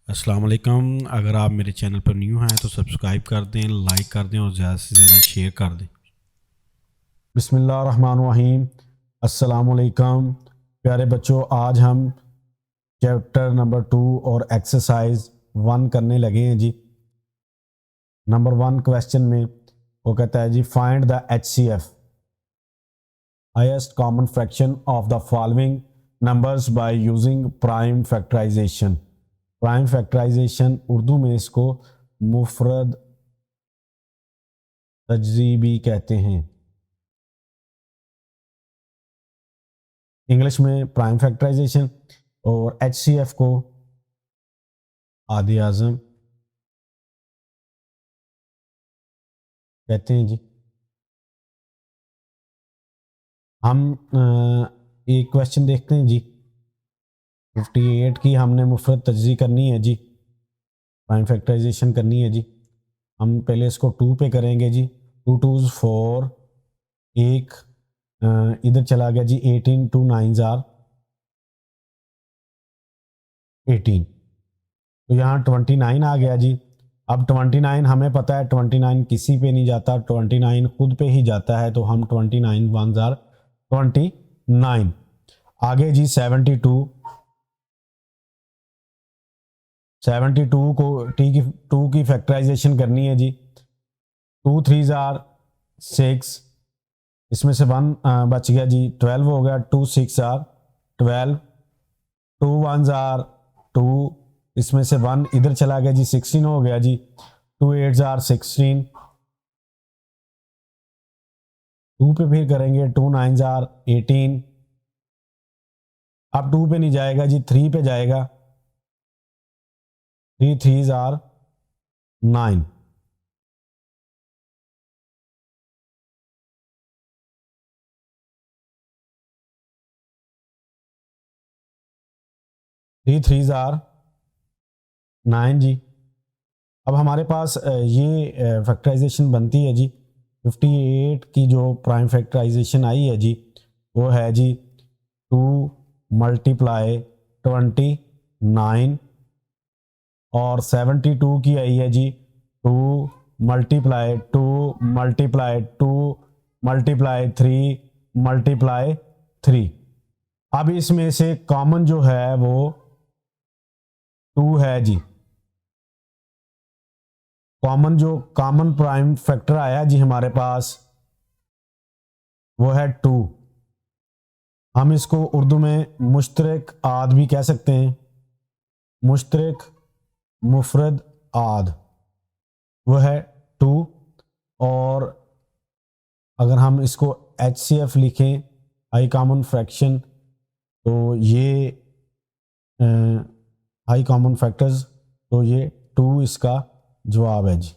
अस्सलाम वालेकुम। अगर आप मेरे चैनल पर न्यू हैं तो सब्सक्राइब कर दें, लाइक कर दें और ज़्यादा से ज़्यादा शेयर कर दें। बिस्मिल्लाहिर्रहमानिर्रहीम। अस्सलाम वालेकुम प्यारे बच्चों, आज हम चैप्टर नंबर 2 और एक्सरसाइज 1 करने लगे हैं जी। नंबर 1 क्वेश्चन में वो कहता है जी, find the HCF highest common fraction of the following numbers by using prime factorization. Prime factorization Urdu में इसको मुफरद तजज़ी भी कहते हैं, इंग्लिश में प्राइम फैक्टराइजेशन। और HCF को आदि आज़म कहते हैं जी। हम एक क्वेश्चन देखते हैं जी। 58 की हमने मुफरत तजज़ी करनी है जी, प्राइम फैक्टराइजेशन करनी है जी। हम पहले इसको 2 पे करेंगे जी। 2 2s 4, एक इधर चला गया जी 18, 2 9s आर 18, तो यहाँ 29 आ गया जी। अब 29 हमें पता है 29 किसी पे नहीं जाता, 29 खुद पे ही जाता है, तो हम 29 1s आर 29। आगे जी 72 को टू की फैक्टराइजेशन करनी है जी। 2 3s आर 6, इसमें से 1 बच गया जी, 12 हो गया। 2 6 आर 12, 2 1s आर 2, इसमें से 1 इधर चला गया जी, 16 हो गया जी। 2 8s आर 16, 2 पे फिर करेंगे 2 9s आर 18। अब 2 पे नहीं जाएगा जी, 3 पे जाएगा। 3 3s आर 9, 3 3s आर 9 जी। अब हमारे पास ये फैक्टराइजेशन बनती है जी। 58 की जो प्राइम फैक्टराइजेशन आई है जी, वो है जी 2 मल्टीप्लाई 29, और 72 की आई है जी 2 मल्टीप्लाई 2 मल्टीप्लाई 2 मल्टीप्लाई 3 मल्टीप्लाई 3। अब इसमें से कॉमन जो है वो 2 है जी। कॉमन प्राइम फैक्टर आया जी हमारे पास, वो है 2। हम इसको उर्दू में मुश्तरक आद भी कह सकते हैं, मुश्तरक मुफरद आद, वो है 2। और अगर हम इसको HCF लिखें, हाई कॉमन फ्रैक्शन, तो ये हाई कॉमन फैक्टर्स, तो ये 2 इसका जवाब है जी।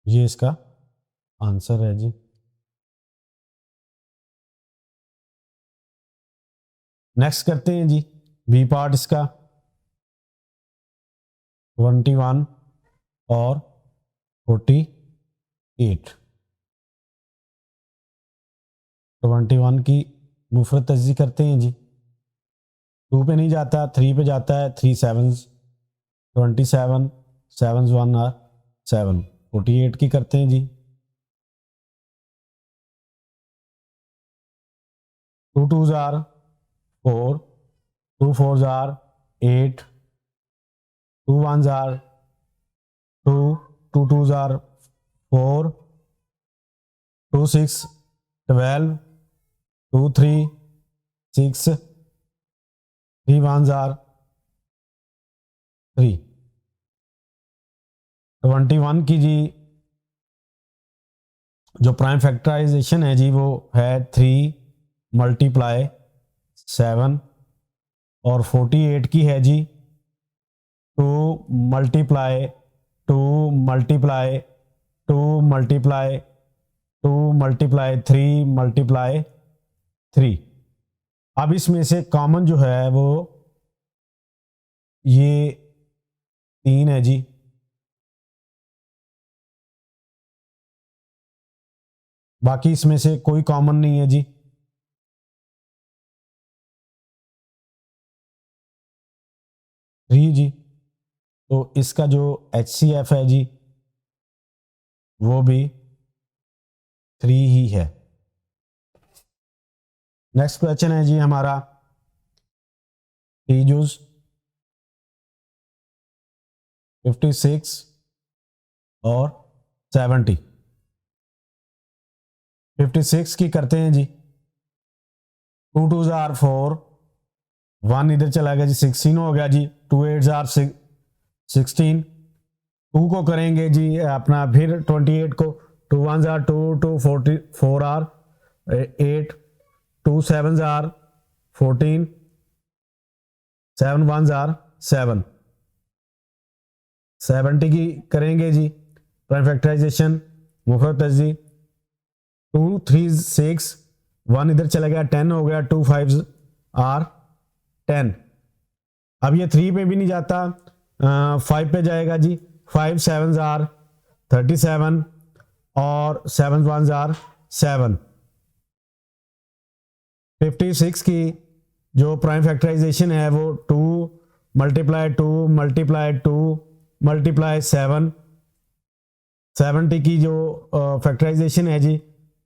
ये इसका आंसर है जी। नेक्स्ट करते हैं जी बी पार्ट इसका। 21 और 48। 21 की मुफरत तजज़ी करते हैं जी। 2 पे नहीं जाता, 3 पे जाता है। 3 7s 27, 7s 1 आर 7। 48 की करते हैं जी। 2 2s are 4, 2 4s are 8, 2 1s are 2, 2 2s are 4, 2 6 12, 2 3 6, 3 1s are 3। 21 की जी जो प्राइम फैक्टराइजेशन है जी, वो है 3 मल्टीप्लाई 7। और 48 की है जी 2 multiply 2 multiply 2 multiply 2 multiply 3 multiply 3। अब इसमें से कॉमन जो है वो ये 3 है जी। बाकी इसमें से कोई कॉमन नहीं है जी। 3 जी, तो इसका जो HCF है जी वो भी 3 ही है। नेक्स्ट क्वेश्चन है जी हमारा टीजूस 56 और 70। 56 की करते हैं जी, 2 2 जार 4, 1 इधर चला गया जी, 16 हो गया जी, 2 8 जार 16, 2 को करेंगे जी अपना, फिर 28 को 2 1 जार 2, 2 4 आर 8, 2 7 जार 14, 7 1 जार 7, 70 की करेंगे जी प्राइम फैक्टराइजेशन मुफरत जी, 2 3 6, 1 इधर चला गया, 10 हो गया, 2 5 आर 10। अब ये 3 पे भी नहीं जाता, 5 पे जाएगा जी, 5 7 आर 37 और 7 1 आर 7। 56 की जो प्राइम फैक्टराइजेशन है वो 2 मल्टीप्लाई 2 मल्टीप्लाई 2 मल्टीप्लाई 7। 70 की जो फैक्टराइजेशन है जी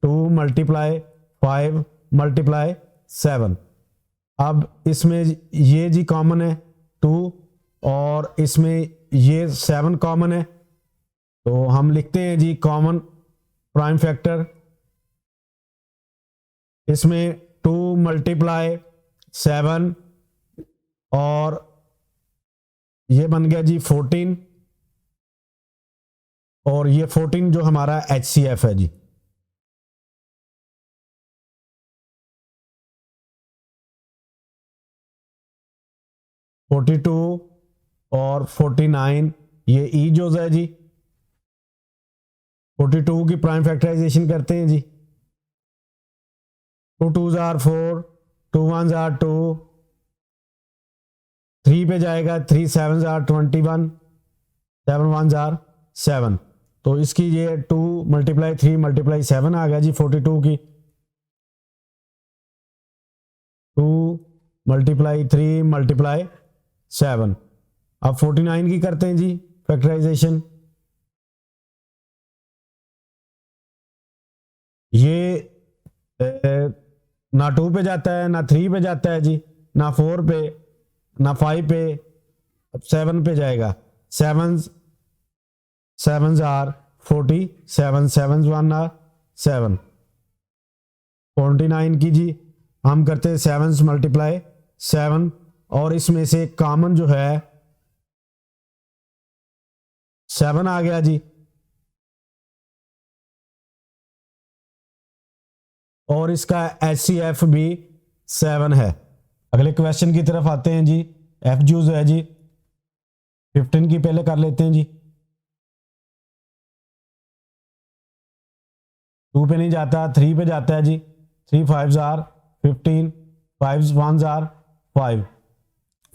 2 मल्टीप्लाई 5 मल्टीप्लाई 7। अब इसमें ये जी कॉमन है 2 और इसमें ये 7 कॉमन है, तो हम लिखते हैं जी कॉमन प्राइम फैक्टर, इसमें 2 मल्टीप्लाई 7 और ये बन गया जी 14, और ये 14 जो हमारा HCF है जी। $42 और 49 ये ईजोज है जी। 42 की प्राइम फैक्टराइजेशन करते हैं जी, 2 2 जार 4, 2 1 जार 2, 3 पे जाएगा, 3 7 जार 21, 7 1 जार 7, तो इसकी ये 2 मल्टीप्लाई 3 मल्टीप्लाई 7 आ गया जी 42 की, 2 मल्टीप्लाई 3 मल्टीप्लाई 7। अब 49 की करते हैं जी फैक्टराइजेशन, ये ना 2 पे जाता है, ना 3 पे जाता है जी, ना 4 पे, ना 5 पे, अब 7 पे जाएगा, 7 7 आर 47, 7 1 आर 7। 49 की जी हम करते हैं 7 मल्टीप्लाई 7, और इसमें से कॉमन जो है 7 आ गया जी, और इसका HCF भी 7 है। अगले क्वेश्चन की तरफ आते हैं जी, एफ जूज है जी 15 की पहले कर लेते हैं जी, 2 पे नहीं जाता, 3 पे जाता है जी, 3 5 आर 15, 5 1 आर 5।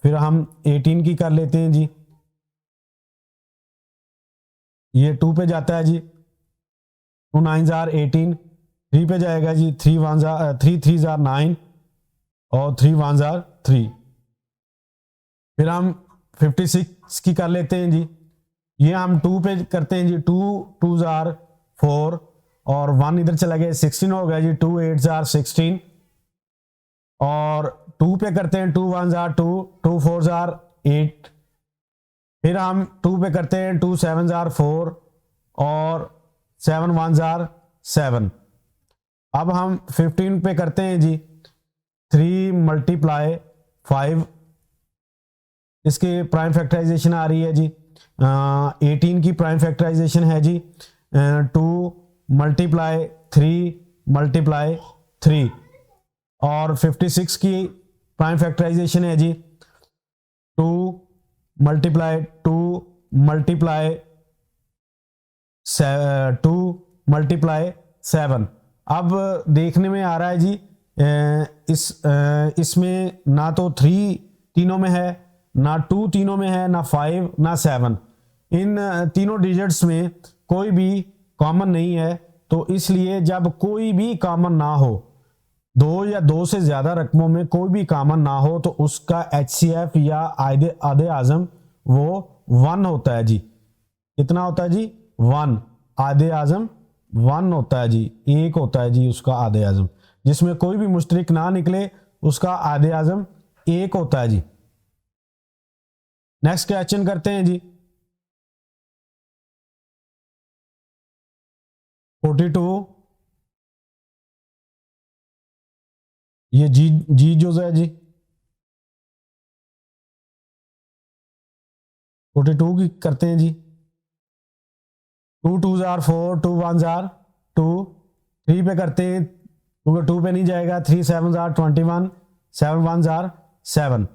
फिर हम 18 की कर लेते हैं जी, ये 2 पे जाता है जी, 2 9 आर 18, 3 पे जाएगा जी, 3 1 आर 3 3 आर 9 और 3 1 आर 3। फिर हम 56 की कर लेते हैं जी, ये हम 2 पे करते हैं जी, 2 2 आर 4 और 1 इधर चला गया, 16 हो गया जी, 2 8 आर 16, और 2 पे करते हैं 2 1 आर 2, 2 4 आर 8। फिर हम 2 पे करते हैं 2 7 आर 4 और 7 1 आर 7। अब हम 15 पे करते हैं जी 3 मल्टीप्लाई 5, इसके प्राइम फैक्टराइजेशन आ रही है जी 18 की प्राइम फैक्टराइजेशन है जी 2 मल्टीप्लाई 3 मल्टीप्लाई 3, और 56 की प्राइम फैक्टराइजेशन है जी 2 मल्टीप्लाई 2 मल्टीप्लाई 2 मल्टीप्लाई 7। अब देखने में आ रहा है जी इसमें ना तो 3 तीनों में है, ना 2 तीनों में है, ना 5 ना 7, इन तीनों डिजिट्स में कोई भी कॉमन नहीं है, तो इसलिए जब कोई भी कॉमन ना हो दो या दो से ज़्यादा रकमों में कोई भी कॉमन ना हो तो उसका HCF या आधे आज़म वो 1 होता है जी। कितना होता है जी? 1। आधे आज़म 1 होता है जी, 1 होता है जी उसका आधे आज़म। जिसमें कोई भी मुश्तरिक ना निकले उसका आधे आज़म 1 होता है जी। नेक्स्ट क्वेश्चन करते हैं जी। 42, ये जी जो है जी 42 की करते हैं जी। 2 2s are 4, 2 1s are 2, 3 पे करते हैं क्योंकि 2 पे नहीं जाएगा। 3 7s are 21, 7 1s are 7।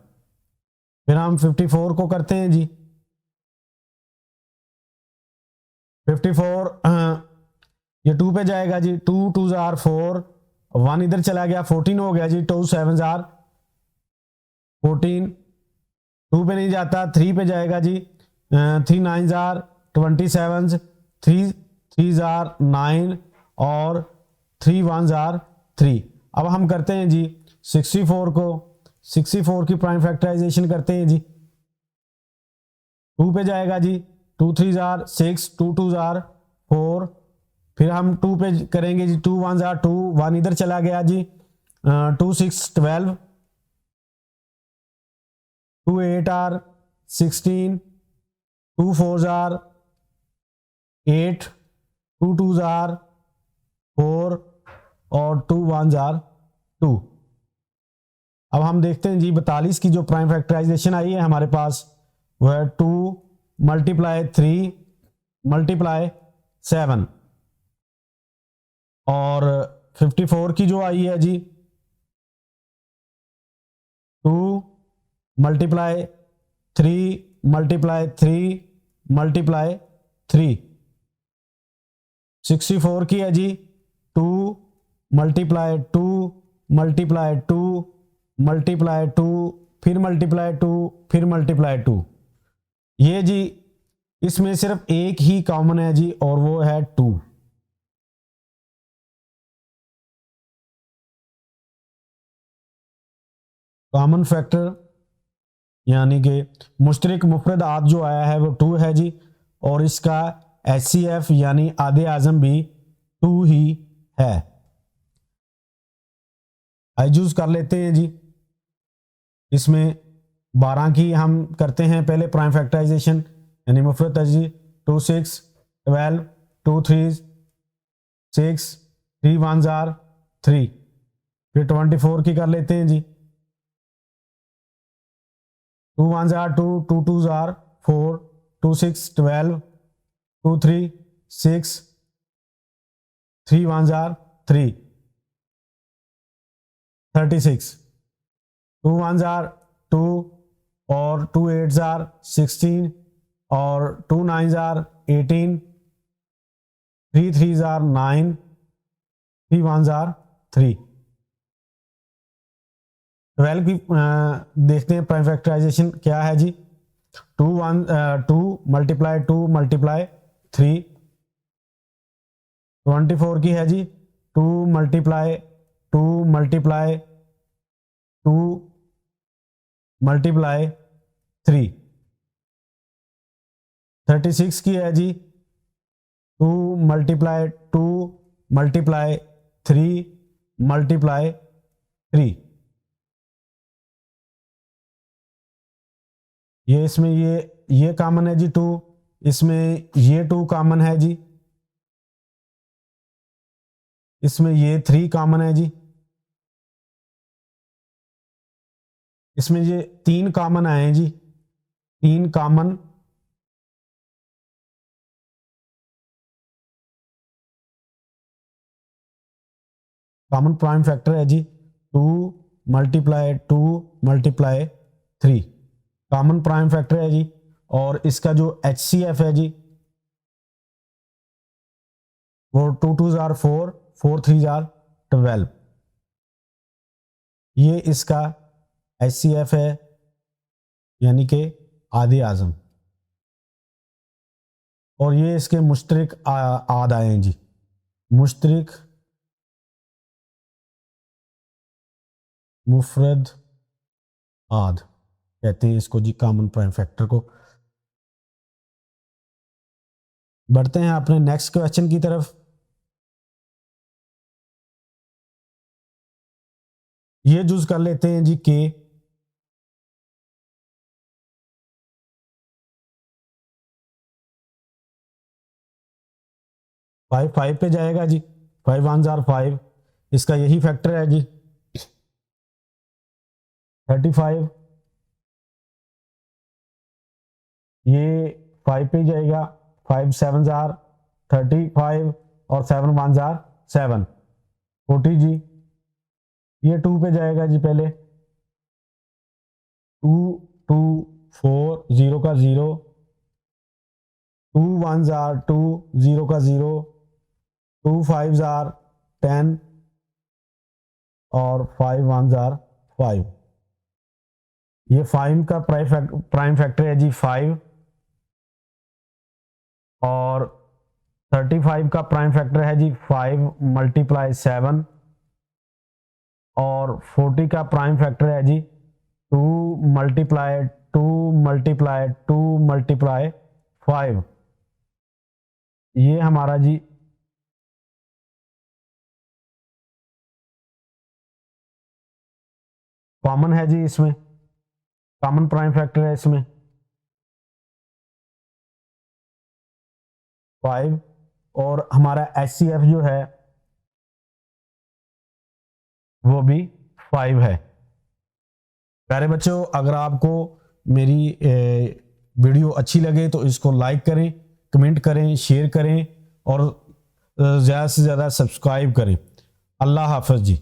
फिर हम 54 को करते हैं जी। 54 ये 2 पे जाएगा जी। 2 2s are 4, 1 इधर चला गया, 14 हो गया जी। 2 7s are 14, 2 पे नहीं जाता, 3 पे जाएगा जी। 3 9s are 27, 3 3s are 9 और 3 1s are 3। अब हम करते हैं जी 64 को। 64 की प्राइम फैक्टराइजेशन करते हैं जी। 2 पे जाएगा जी। 2 3s are 6, 2 2s are 4। फिर हम 2 पे करेंगे जी। 2 1s are 2, 1 इधर चला गया जी। 2 6 12, 2 8 are 16, 2 4s are 8, 2 2s are 4 और 2 1s are 2। अब हम देखते हैं जी 42 की जो प्राइम फैक्टराइजेशन आई है हमारे पास वो है 2 मल्टीप्लाई 3 मल्टीप्लाई 7। और 54 की जो आई है जी 2 मल्टीप्लाई 3 मल्टीप्लाई 3 मल्टीप्लाई 3। 64 की है जी 2 मल्टीप्लाई 2 मल्टीप्लाई 2 मल्टीप्लाई 2 फिर मल्टीप्लाई 2 फिर मल्टीप्लाई 2। ये जी इसमें सिर्फ एक ही कॉमन है जी और वो है 2। कॉमन फैक्टर यानी कि मुश्तरक मुफरद आद जो आया है वो 2 है जी और इसका HCF यानी आधे आज़म भी 2 ही है। आइजूज कर लेते हैं जी। इसमें 12 की हम करते हैं पहले प्राइम फैक्टराइजेशन यानी मुफरत है जी। 2 6 12, 2 3 6, 3 1s are 3। फिर 24 की कर लेते हैं जी। 2 1s are 2, 2 2s are 4, 2 6 12, 2 3 6, 3 1s are 3, 36। 2 1s are 2 और 2 8s are 16 और 2 9s are 18, 3 3s are 9, 3 1s are 3। 12 की देखते हैं प्राइम फैक्टराइजेशन क्या है जी। 2 मल्टीप्लाई 2 मल्टीप्लाई 3। 24 की है जी 2 मल्टीप्लाई 2 मल्टीप्लाई 2 मल्टीप्लाई 3। 36 की है जी 2 मल्टीप्लाई 2 मल्टीप्लाई 3 मल्टीप्लाई 3। ये इसमें ये कॉमन है जी 2। इसमें ये 2 कॉमन है जी। इसमें ये 3 कॉमन है जी। इसमें ये 3 कॉमन आए हैं जी। 3 कॉमन कॉमन प्राइम फैक्टर है जी 2 multiply 2 multiply 3 common prime factor है जी। और इसका जो HCF है जी वो 2 2s are 4, 4 3s are 12। ये इसका HCF है यानी कि आधे आज़म। और ये इसके मुश्तरक आद आए हैं जी। मुश्तरक मुफरद आद कहते हैं इसको जी, कॉमन प्राइम फैक्टर को। बढ़ते हैं अपने नेक्स्ट क्वेश्चन की तरफ। ये यूज कर लेते हैं जी के। फाइव फाइव पे जाएगा जी, 5 1s are 5, इसका यही फैक्टर है जी 35। ये 5 पे जाएगा, 5 7s are 35 और 7 1s are 7, 40 जी। ये 2 पे जाएगा जी, पहले 2 2 4 0 का 0, 2 1s are 2 0 का 0, 2 5s are 10 और 5 1s are 5। ये 5 का प्राइम फैक्टर है जी 5, और 35 का प्राइम फैक्टर है जी 5 मल्टीप्लाई 7, और 40 का प्राइम फैक्टर है जी 2 मल्टीप्लाई 2 मल्टीप्लाई 2 मल्टीप्लाई 5। ये हमारा जी कॉमन है जी, इसमें कॉमन प्राइम फैक्टर है इसमें 5, और हमारा HCF जो है वो भी 5 है। प्यारे बच्चों, अगर आपको मेरी वीडियो अच्छी लगे तो इसको लाइक करें, कमेंट करें, शेयर करें और ज़्यादा से ज़्यादा सब्सक्राइब करें। अल्लाह हाफ़िज़ जी।